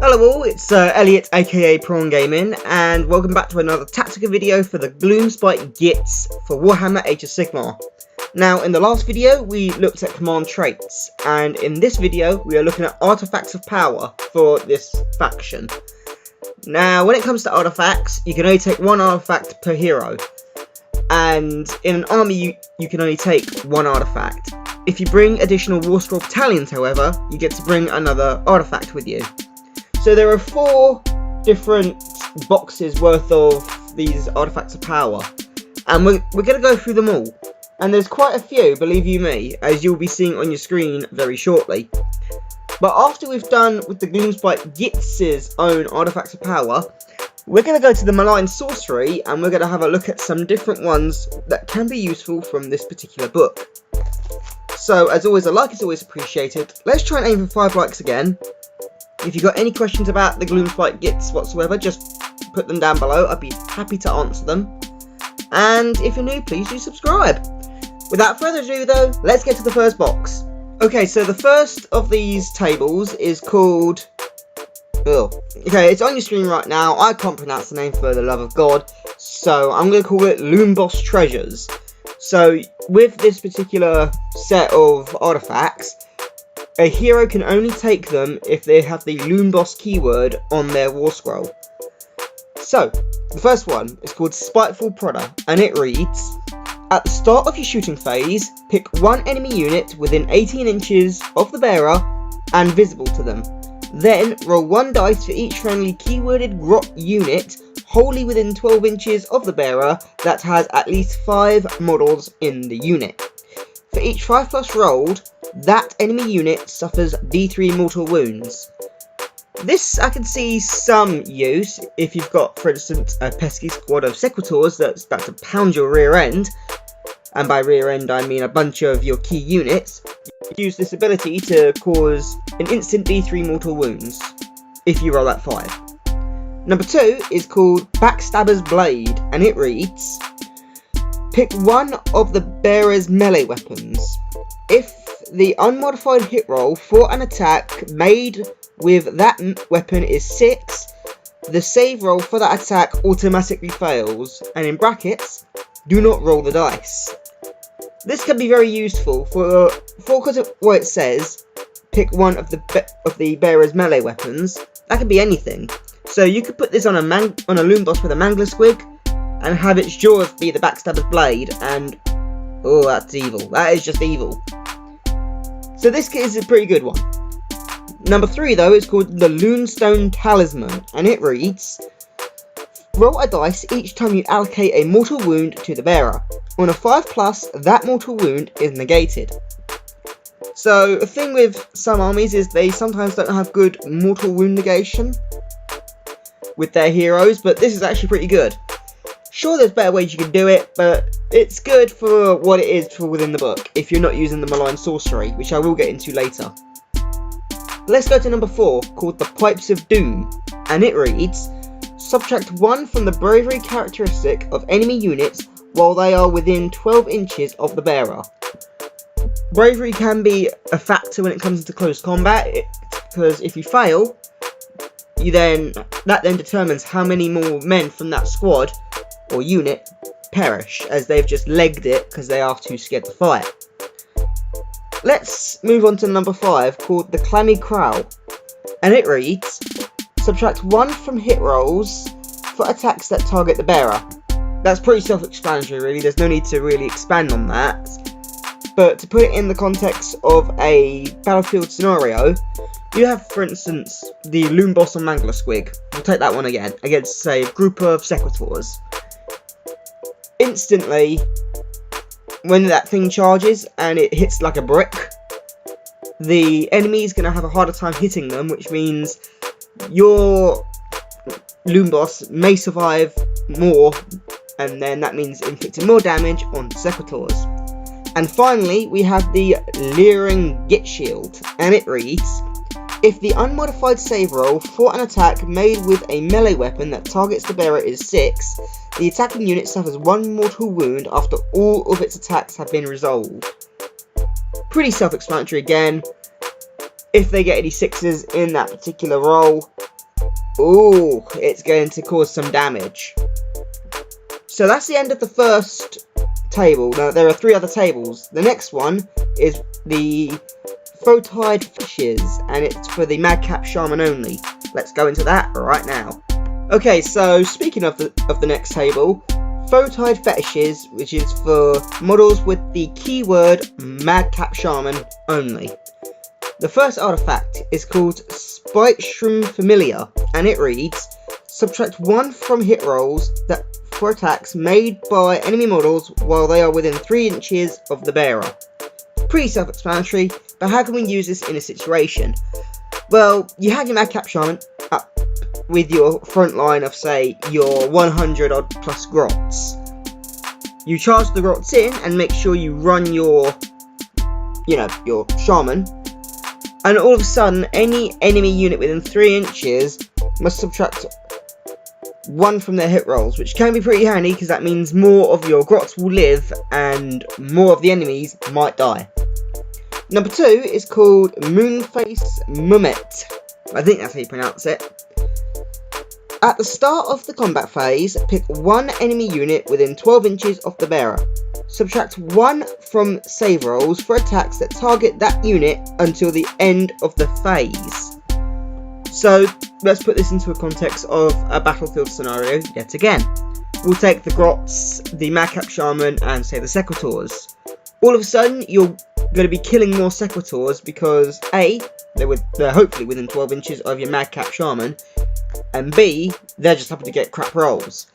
Hello all, it's Elliot aka Prawn Gaming, and welcome back to another Tactica video for the Gloomspite Gitz for Warhammer Age of Sigmar. Now, in the last video we looked at command traits, and in this video we are looking at Artefacts of Power for this faction. Now, when it comes to artifacts, you can only take one artifact per hero, and in an army you can only take one artifact. If you bring additional War Scroll battalions, however, you get to bring another artifact with you. So there are 4 different boxes worth of these Artifacts of Power, and we're going to go through them all. And there's quite a few, believe you me, as you'll be seeing on your screen very shortly. But after we've done with the Gloomspite Gitz's own Artifacts of Power, we're going to go to the Malign Sorcery, and we're going to have a look at some different ones that can be useful from this particular book. So, as always, a like is always appreciated. Let's try and aim for 5 likes again. If you've got any questions about the Gloomspite Gitz whatsoever, just put them down below. I'd be happy to answer them. And if you're new, please do subscribe. Without further ado though, let's get to the first box. Okay, so the first of these tables is called... Okay, it's on your screen right now. I can't pronounce the name for the love of God, so I'm going to call it Loomboss Treasures. So, with this particular set of artifacts, a hero can only take them if they have the Loomboss keyword on their War Scroll. So, the first one is called Spiteful Prodder, and it reads: at the start of your shooting phase, pick one enemy unit within 18 inches of the bearer and visible to them. Then, roll 1 dice for each friendly keyworded grot unit wholly within 12 inches of the bearer that has at least 5 models in the unit. For each 5+ rolled, that enemy unit suffers D3 mortal wounds. This I can see some use if you've got, for instance, a pesky squad of Sequitors that's about to pound your rear end, and by rear end I mean a bunch of your key units. You use this ability to cause an instant D3 mortal wounds if you roll that 5. Number 2 is called Backstabber's Blade, and it reads: pick one of the bearer's melee weapons. If the unmodified hit roll for an attack made with that weapon is 6, the save roll for that attack automatically fails, and in brackets, do not roll the dice. This can be very useful for because of what it says, pick one of the bearer's melee weapons. That could be anything. So you could put this on a Loomboss with a Mangler Squig, and have its jaws be the Backstabber's Blade, and oh, that's evil. That is just evil. So this is a pretty good one. Number 3 though is called the Loonstone Talisman, and it reads: roll a dice each time you allocate a mortal wound to the bearer. On a 5+, that mortal wound is negated. So the thing with some armies is they sometimes don't have good mortal wound negation with their heroes, but this is actually pretty good. Sure, there's better ways you can do it, but it's good for what it is for within the book, if you're not using the Malign Sorcery, which I will get into later. Let's go to number 4, called the Pipes of Doom, and it reads: subtract 1 from the bravery characteristic of enemy units while they are within 12 inches of the bearer. Bravery can be a factor when it comes to close combat, because if you fail, that then determines how many more men from that squad or unit perish, as they've just legged it because they are too scared to fight. Let's move on to number 5, called the Clammy Crow, and it reads: subtract 1 from hit rolls for attacks that target the bearer. That's pretty self-explanatory really, there's no need to really expand on that, but to put it in the context of a battlefield scenario, you have, for instance, the Loomboss and Mangler Squig. We'll take that one again, against, say, a group of Sequitors. Instantly, when that thing charges and it hits like a brick, the enemy is going to have a harder time hitting them, which means your Loomboss may survive more, and then that means inflicting more damage on Sequitors. And finally, we have the Leering Git Shield, and it reads: if the unmodified save roll for an attack made with a melee weapon that targets the bearer is 6, the attacking unit suffers 1 mortal wound after all of its attacks have been resolved. Pretty self-explanatory again. If they get any 6s in that particular roll, Ooh, it's going to cause some damage. So that's the end of the first table. Now there are 3 other tables. The next one is the Photide Fishes, and it's for the Madcap Shaman only. Let's go into that right now. Okay, so speaking of the next table, Photide Fetishes, which is for models with the keyword Madcap Shaman only. The first artifact is called Spiteshroom Familiar, and it reads, subtract 1 from hit rolls for attacks made by enemy models while they are within 3 inches of the bearer. Pretty self-explanatory, but how can we use this in a situation? Well, you have your Madcap Shaman up with your front line of, say, your 100 odd plus grots. You charge the grots in and make sure you run your shaman, and all of a sudden any enemy unit within 3 inches must subtract 1 from their hit rolls, which can be pretty handy because that means more of your grots will live and more of the enemies might die. Number 2 is called Moonface Mummet. I think that's how you pronounce it. At the start of the combat phase, pick 1 enemy unit within 12 inches of the bearer. Subtract 1 from save rolls for attacks that target that unit until the end of the phase. So let's put this into a context of a battlefield scenario yet again. We'll take the Grots, the Madcap Shaman, and say the Sequitors. All of a sudden you're going to be killing more Sequitors because A, they're hopefully within 12 inches of your Madcap Shaman, and B, they're just happen to get crap rolls.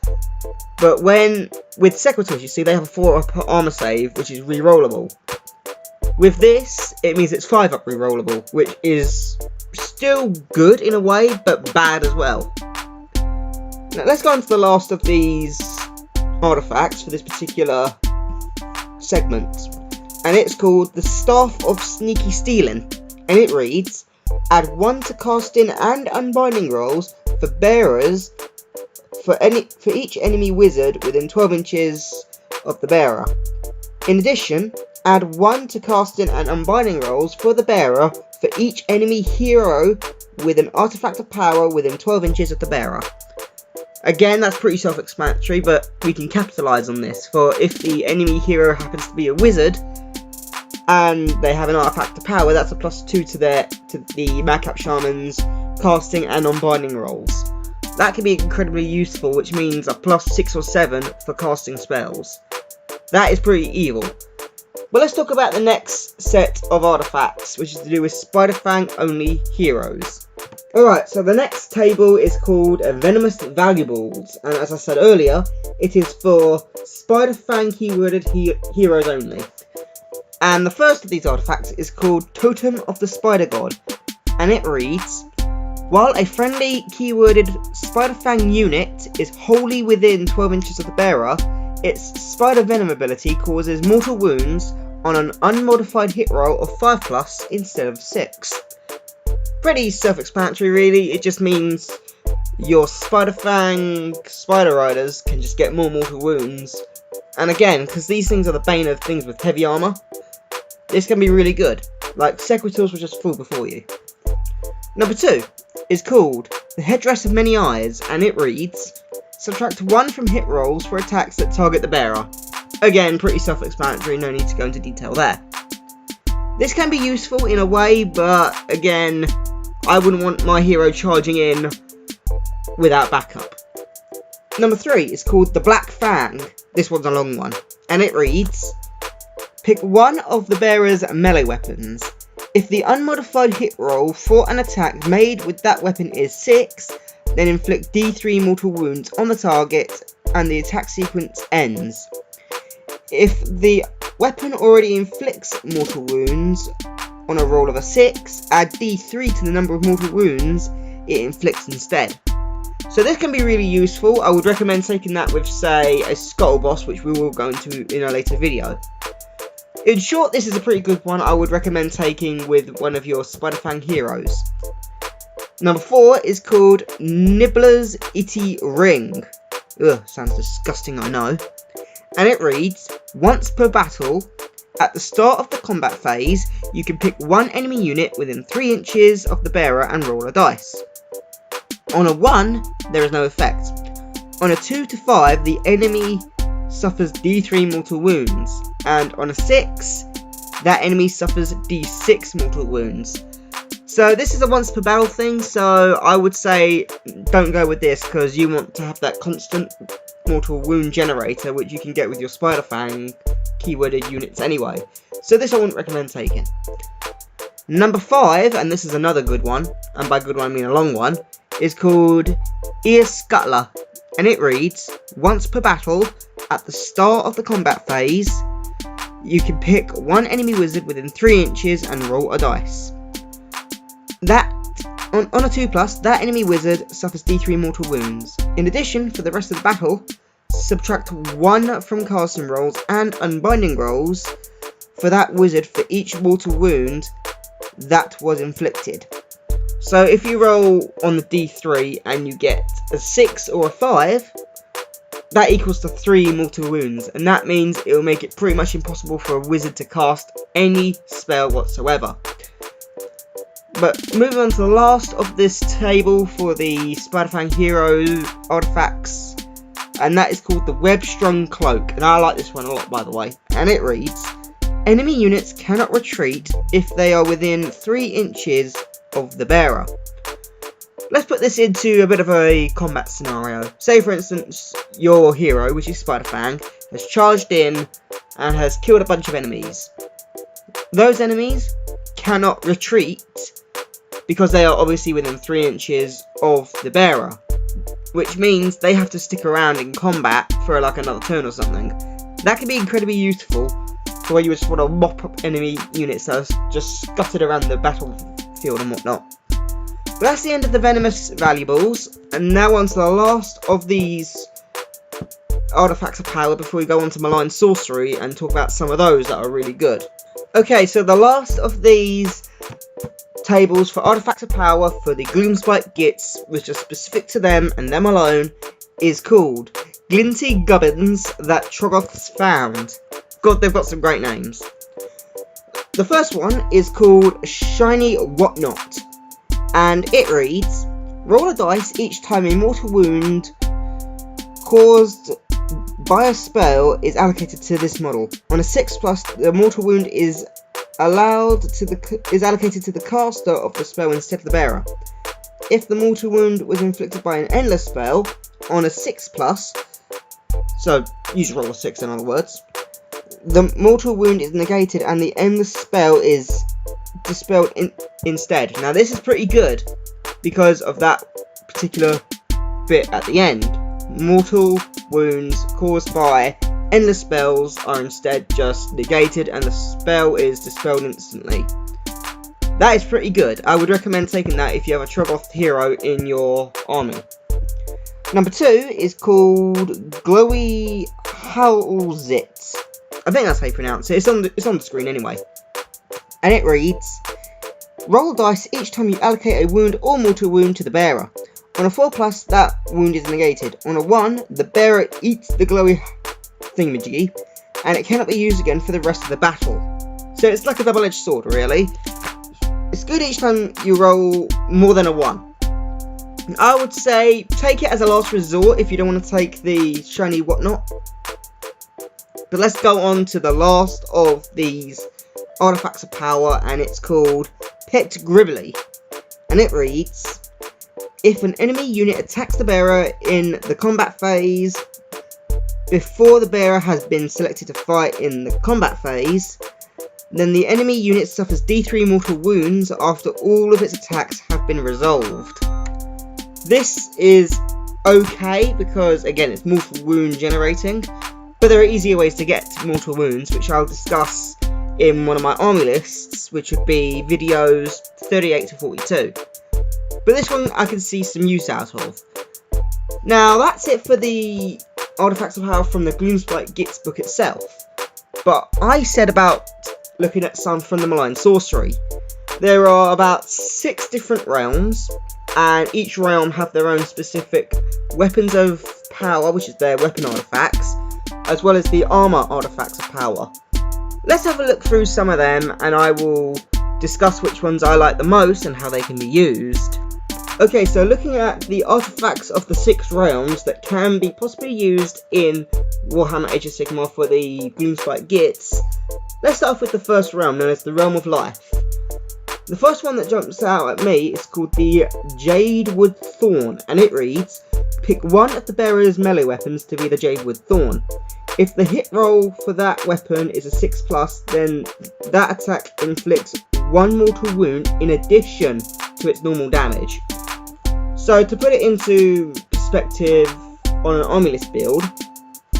But with Sequitors, you see they have a 4 up armor save, which is re-rollable. With this, it means it's 5 up re-rollable, which is still good in a way, but bad as well. Now let's go on to the last of these artifacts for this particular segment, and it's called the Staff of Sneaky Stealing, and it reads, add 1 to casting and unbinding rolls for bearers for each enemy wizard within 12 inches of the bearer. In addition, add 1 to casting and unbinding rolls for the bearer for each enemy hero with an artifact of power within 12 inches of the bearer. Again, that's pretty self-explanatory, but we can capitalise on this, for if the enemy hero happens to be a wizard and they have an artifact of power, that's a +2 to the Madcap Shaman's casting and unbinding rolls. That can be incredibly useful, which means a +6 or 7 for casting spells. That is pretty evil. But let's talk about the next set of artifacts, which is to do with Spiderfang only heroes. Alright, so the next table is called Venomous Valuables, and as I said earlier, it is for Spiderfang keyworded heroes only. And the first of these artifacts is called Totem of the Spider God, and it reads, while a friendly keyworded Spiderfang unit is wholly within 12 inches of the bearer, its Spider Venom ability causes mortal wounds on an unmodified hit roll of 5+ instead of 6. Pretty self-explanatory really, it just means your Spiderfang Spider Riders can just get more mortal wounds. And again, because these things are the bane of things with heavy armour, this can be really good. Like, Sequitors will just fall before you. Number 2 is called the Headdress of Many Eyes, and it reads, subtract 1 from hit rolls for attacks that target the bearer. Again, pretty self-explanatory, no need to go into detail there. This can be useful in a way, but again, I wouldn't want my hero charging in without backup. Number 3 is called the Black Fang. This one's a long one, and it reads, pick 1 of the bearer's melee weapons. If the unmodified hit roll for an attack made with that weapon is 6, then inflict D3 mortal wounds on the target and the attack sequence ends. If the weapon already inflicts mortal wounds on a roll of a 6, add D3 to the number of mortal wounds it inflicts instead. So this can be really useful. I would recommend taking that with, say, a Scuttle Boss, which we will go into in a later video. In short, this is a pretty good one I would recommend taking with one of your Spiderfang heroes. Number 4 is called Nibbler's Itty Ring. Ugh, sounds disgusting, I know. And it reads, once per battle, at the start of the combat phase, you can pick 1 enemy unit within 3 inches of the bearer and roll a dice. On a 1, there is no effect. On a 2 to 5, the enemy suffers D3 mortal wounds, and on a 6, that enemy suffers D6 mortal wounds. So this is a once per battle thing, so I would say don't go with this, because you want to have that constant mortal wound generator, which you can get with your Spider Fang keyworded units anyway. So this I wouldn't recommend taking. Number 5, and this is another good one, and by good one I mean a long one, is called Ear Scuttler, and it reads, once per battle, at the start of the combat phase, you can pick one enemy wizard within 3 inches and roll a dice. That, on a 2+, that enemy wizard suffers D3 mortal wounds. In addition, for the rest of the battle, subtract 1 from casting rolls and unbinding rolls for that wizard for each mortal wound that was inflicted. So if you roll on the D3 and you get a 6 or a 5, that equals to 3 mortal wounds, and that means it will make it pretty much impossible for a wizard to cast any spell whatsoever. But moving on to the last of this table for the Spider-Fang Hero Artefacts, and that is called the Web-Strung Cloak, and I like this one a lot, by the way, and it reads, enemy units cannot retreat if they are within 3 inches of the bearer. Let's put this into a bit of a combat scenario. Say for instance, your hero, which is Spider-Fang, has charged in and has killed a bunch of enemies. Those enemies cannot retreat because they are obviously within 3 inches of the bearer, which means they have to stick around in combat for like another turn or something. That can be incredibly useful for where you just want to mop up enemy units that are just scattered around the battlefield and whatnot. But that's the end of the venomous valuables, and now on to the last of these artifacts of power before we go on to malign sorcery and talk about some of those that are really good. Okay, so the last of these tables for artifacts of power for the Gloomspite Gitz, which are specific to them and them alone, is called Glinty Gubbins That Troggoths Found. God, they've got some great names. The first one is called Shiny Whatnot, and it reads, roll a dice each time a mortal wound caused by a spell is allocated to this model. On a 6+, the mortal wound is allocated to the caster of the spell instead of the bearer. If the mortal wound was inflicted by an endless spell, on a 6+, so use roll a 6 in other words, the mortal wound is negated and the endless spell is dispelled instead. Now this is pretty good because of that particular bit at the end. Mortal wounds caused by endless spells are instead just negated and the spell is dispelled instantly. That is pretty good. I would recommend taking that if you have a Troggoth hero in your army. Number 2 is called Glowy Halzitz. I think that's how you pronounce it. It's on the screen anyway. And it reads, roll dice each time you allocate a wound or mortal wound to the bearer. On a 4+, that wound is negated. On a 1, the bearer eats the glowy thingamajiggy, and it cannot be used again for the rest of the battle. So it's like a double-edged sword, really. It's good each time you roll more than a 1. I would say take it as a last resort if you don't want to take the shiny whatnot. But let's go on to the last of these artifacts of power, and it's called Pet Gribbly, and it reads, if an enemy unit attacks the bearer in the combat phase before the bearer has been selected to fight in the combat phase, then the enemy unit suffers D3 mortal wounds after all of its attacks have been resolved. This is okay because again it's mortal wound generating, but there are easier ways to get mortal wounds, which I'll discuss in one of my army lists, which would be videos 38 to 42. But this one I can see some use out of. Now that's it for the artifacts of power from the Gloomspite Gitz book itself. But I said about looking at some from the malign sorcery. There are about 6 different realms, and each realm have their own specific weapons of power, which is their weapon artifacts, as well as the armor artifacts of power. Let's have a look through some of them, and I will discuss which ones I like the most and how they can be used. Okay, so looking at the artifacts of the 6 realms that can be possibly used in Warhammer Age of Sigmar for the Gloomspite Gitz, let's start off with the first realm, known as the Realm of Life. The first one that jumps out at me is called the Jadewood Thorn, and it reads, pick one of the bearer's melee weapons to be the Jadewood Thorn. If the hit roll for that weapon is a 6+, then that attack inflicts 1 mortal wound in addition to its normal damage. So to put it into perspective on an army list build,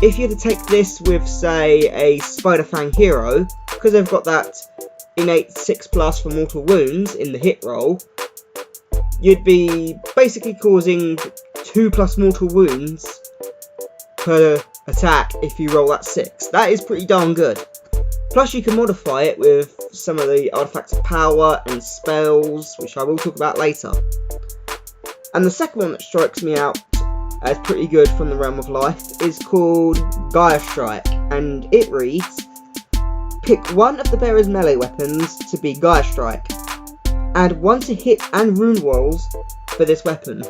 if you were to take this with, say, a Spider Fang hero, because they've got that innate 6+ for mortal wounds in the hit roll, you'd be basically causing 2+ mortal wounds per attack if you roll that 6. That is pretty darn good. Plus you can modify it with some of the artifacts of power and spells, which I will talk about later. And the second one that strikes me out as pretty good from the Realm of Life is called Gaia Strike, and it reads, pick one of the bearer's melee weapons to be Gaia Strike. Add 1 to hit and wound rolls for this weapon.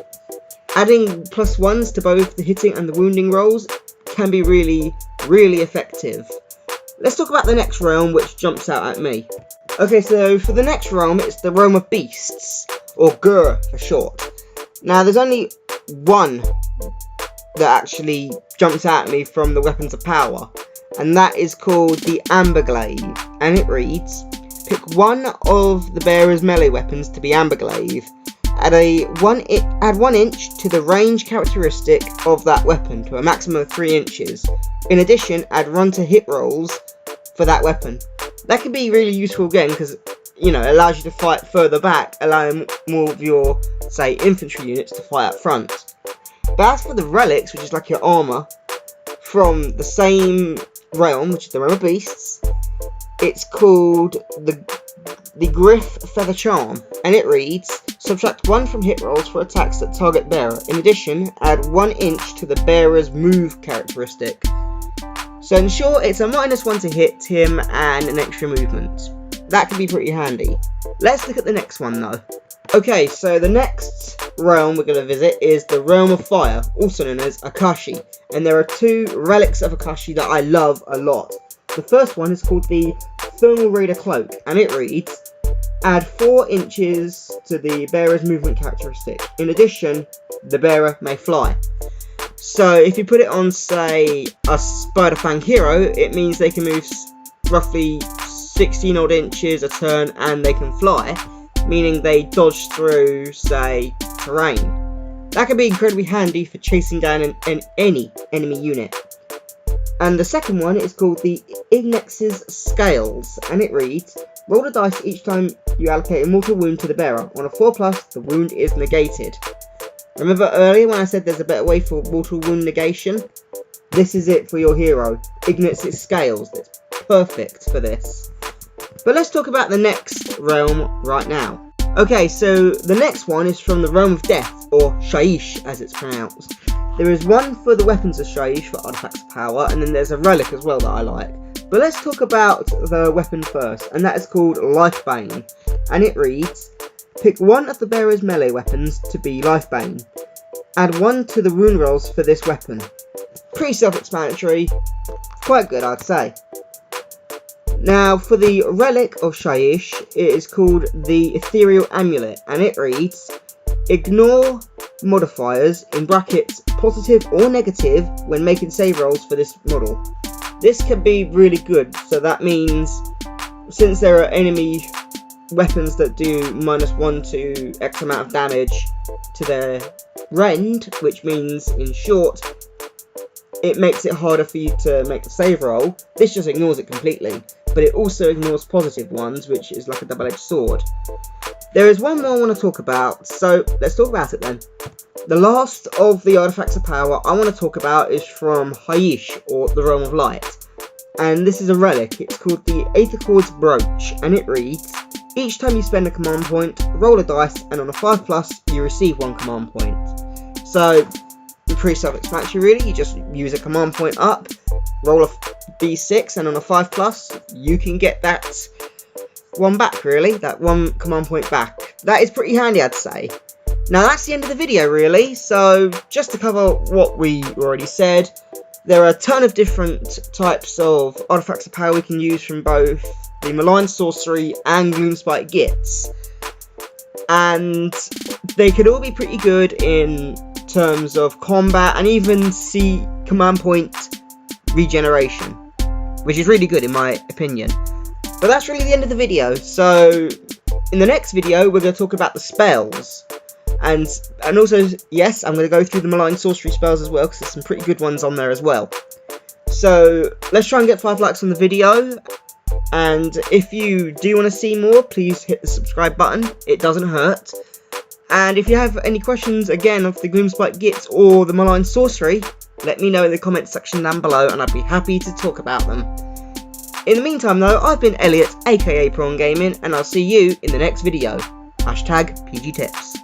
Adding +1s to both the hitting and the wounding rolls can be really effective. Let's talk about the next realm, which jumps out at me. Okay, so for the next realm, it's the Realm of Beasts, or Gur for short. Now, there's only one that actually jumps out at me from the weapons of power, and that is called the Amberglaive, and it reads, pick one of the bearer's melee weapons to be Amberglaive. Add 1 inch to the range characteristic of that weapon to a maximum of 3 inches. In addition, add run to hit rolls for that weapon. That can be really useful again because, you know, it allows you to fight further back, allowing more of your, say, infantry units to fight up front. But as for the relics, which is like your armour, from the same realm, which is the Realm of Beasts, it's called the Griff Feather Charm, and it reads, subtract 1 from hit rolls for attacks that target bearer. In addition, add 1 inch to the bearer's move characteristic. So in short, it's a -1 to hit him and an extra movement. That can be pretty handy. Let's look at the next one though. Okay, so the next realm we're going to visit is the Realm of Fire, also known as Akashi. And there are 2 relics of Akashi that I love a lot. The first one is called the Thermal Raider Cloak, and it reads, add 4 inches to the bearer's movement characteristic. In addition, the bearer may fly. So if you put it on, say, a Spider Fang hero, it means they can move roughly 16 odd inches a turn and they can fly, meaning they dodge through, say, terrain. That can be incredibly handy for chasing down any enemy unit. And the second one is called the Ignex's Scales, and it reads, roll a dice each time you allocate a mortal wound to the bearer. On a 4+, the wound is negated. Remember earlier when I said there's a better way for mortal wound negation? This is it for your hero, Ignex's Scales. It's perfect for this. But let's talk about the next realm right now. Okay, so the next one is from the Realm of Death, or Shaiish as it's pronounced. There is one for the weapons of Shaiish for artifacts of power, and then there's a relic as well that I like. But let's talk about the weapon first, and that is called Lifebane, and it reads, pick one of the bearer's melee weapons to be Lifebane. Add 1 to the wound rolls for this weapon. Pretty self-explanatory, quite good I'd say. Now for the relic of Shaiish, it is called the Ethereal Amulet, and it reads, ignore modifiers, in brackets, positive or negative, when making save rolls for this model. This can be really good, so that means, since there are enemy weapons that do -1 to X amount of damage to their rend, which means, in short, it makes it harder for you to make the save roll. This just ignores it completely, but it also ignores positive ones, which is like a double-edged sword. There is one more I want to talk about, so let's talk about it then. The last of the artifacts of power I want to talk about is from Shaiish, or the Realm of Light. And this is a relic. It's called the Aetherchord's Brooch, and it reads, each time you spend a command point, roll a dice, and on a 5+, you receive 1 command point. So, pretty self-explanatory really. You just use a command point up, roll a d6, and on a 5+, you can get that one back really, that 1 command point back. That is pretty handy I'd say. Now that's the end of the video really, so just to cover what we already said, there are a ton of different types of artifacts of power we can use from both the Malign Sorcery and Gloomspite Gitz. And they could all be pretty good in terms of combat and even see command point regeneration, which is really good in my opinion. But that's really the end of the video, so in the next video we're going to talk about the spells. And also, yes, I'm going to go through the Malign Sorcery spells as well, because there's some pretty good ones on there as well. So, let's try and get 5 likes on the video. And if you do want to see more, please hit the subscribe button. It doesn't hurt. And if you have any questions, again, of the Gloomspite Gitz or the Malign Sorcery, let me know in the comments section down below, and I'd be happy to talk about them. In the meantime, though, I've been Elliot, aka Prawn Gaming, and I'll see you in the next video. #PG Tips.